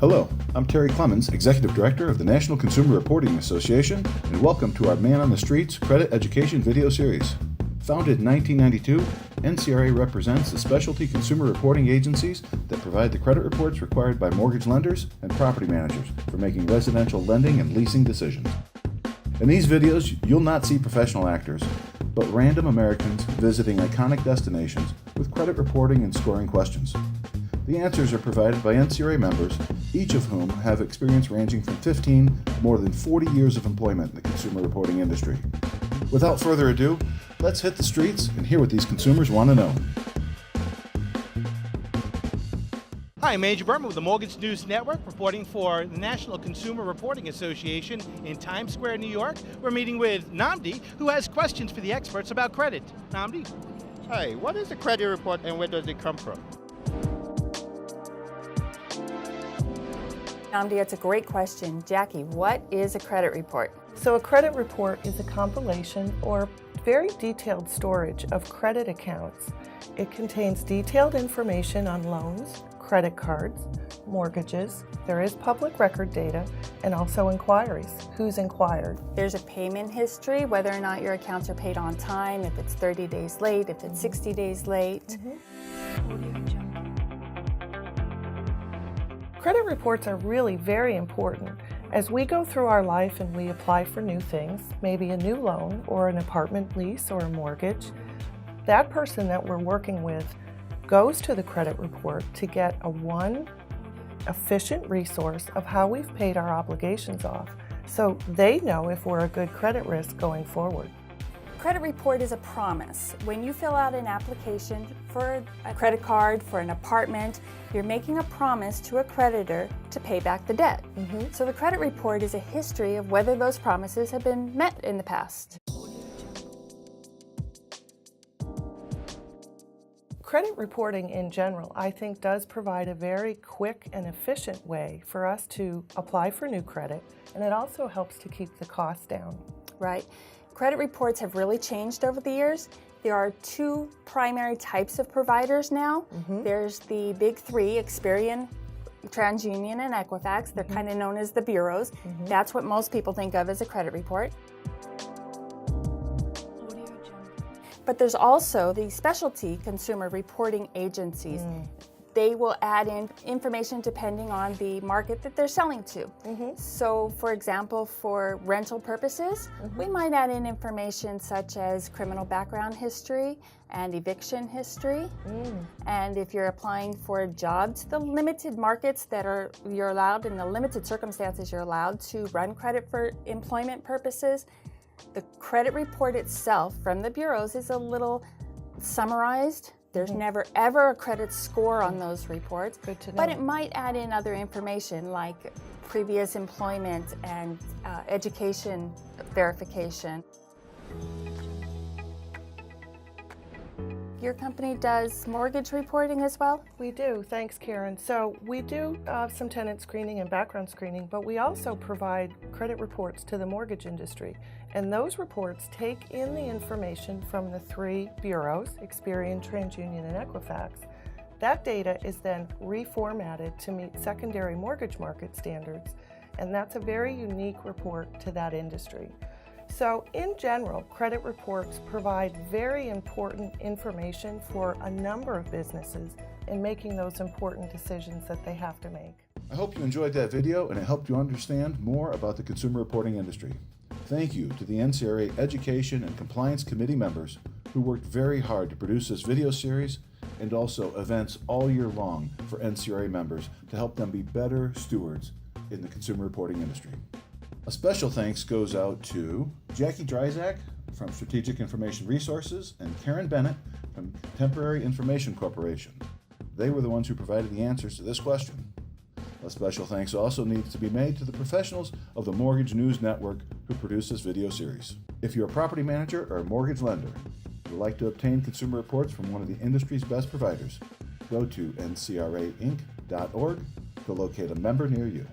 Hello, I'm Terry Clemens, Executive Director of the National Consumer Reporting Association, and welcome to our Man on the Streets Credit Education video series. Founded in 1992, NCRA represents the specialty consumer reporting agencies that provide the credit reports required by mortgage lenders and property managers for making residential lending and leasing decisions. In these videos, you'll not see professional actors, but random Americans visiting iconic destinations with credit reporting and scoring questions. The answers are provided by NCRA members, each of whom have experience ranging from 15 to more than 40 years of employment in the consumer reporting industry. Without further ado, let's hit the streets and hear what these consumers want to know. Hi, I'm Andrew Berman with the Mortgage News Network, reporting for the National Consumer Reporting Association in Times Square, New York. We're meeting with Namdi, who has questions for the experts about credit. Namdi? Hi, what is a credit report and where does it come from? Namdi, that's a great question. Jackie, what is a credit report? So a credit report is a compilation or very detailed storage of credit accounts. It contains detailed information on loans, credit cards, mortgages. There is public record data and also inquiries. Who's inquired? There's a payment history, whether or not your accounts are paid on time, if it's 30 days late, if it's 60 days late. Credit reports are really very important. As we go through our life and we apply for new things, maybe a new loan or an apartment lease or a mortgage, that person that we're working with goes to the credit report to get one efficient resource of how we've paid our obligations off, so they know if we're a good credit risk going forward. Credit report is a promise. When you fill out an application for a credit card, for an apartment, you're making a promise to a creditor to pay back the debt. So the credit report is a history of whether those promises have been met in the past. Credit reporting in general, I think, does provide a very quick and efficient way for us to apply for new credit, and it also helps to keep the costs down. Right. Credit reports have really changed over the years. There are two primary types of providers now. There's the big three, Experian, TransUnion, and Equifax. They're kind of known as the bureaus. That's what most people think of as a credit report. But there's also the specialty consumer reporting agencies. They will add in information depending on the market that they're selling to. So, for example, for rental purposes, we might add in information such as criminal background history and eviction history. And if you're applying for jobs, the limited markets that you're allowed, in the limited circumstances you're allowed to run credit for employment purposes, the credit report itself from the bureaus is a little summarized. There's never ever a credit score on those reports, Good to know. but it might add in other information like previous employment and education verification. Your company does mortgage reporting as well? We do, thanks Karen. So we do some tenant screening and background screening, but we also provide credit reports to the mortgage industry. And those reports take in the information from the three bureaus, Experian, TransUnion, and Equifax. That data is then reformatted to meet secondary mortgage market standards, and that's a very unique report to that industry. So in general, credit reports provide very important information for a number of businesses in making those important decisions that they have to make. I hope you enjoyed that video and it helped you understand more about the consumer reporting industry. Thank you to the NCRA Education and Compliance Committee members who worked very hard to produce this video series and also events all year long for NCRA members to help them be better stewards in the consumer reporting industry. A special thanks goes out to Jackie Dryzak from Strategic Information Resources and Karen Bennett from Contemporary Information Corporation. They were the ones who provided the answers to this question. A special thanks also needs to be made to the professionals of the Mortgage News Network who produced this video series. If you're a property manager or a mortgage lender who would like to obtain consumer reports from one of the industry's best providers, go to ncrainc.org to locate a member near you.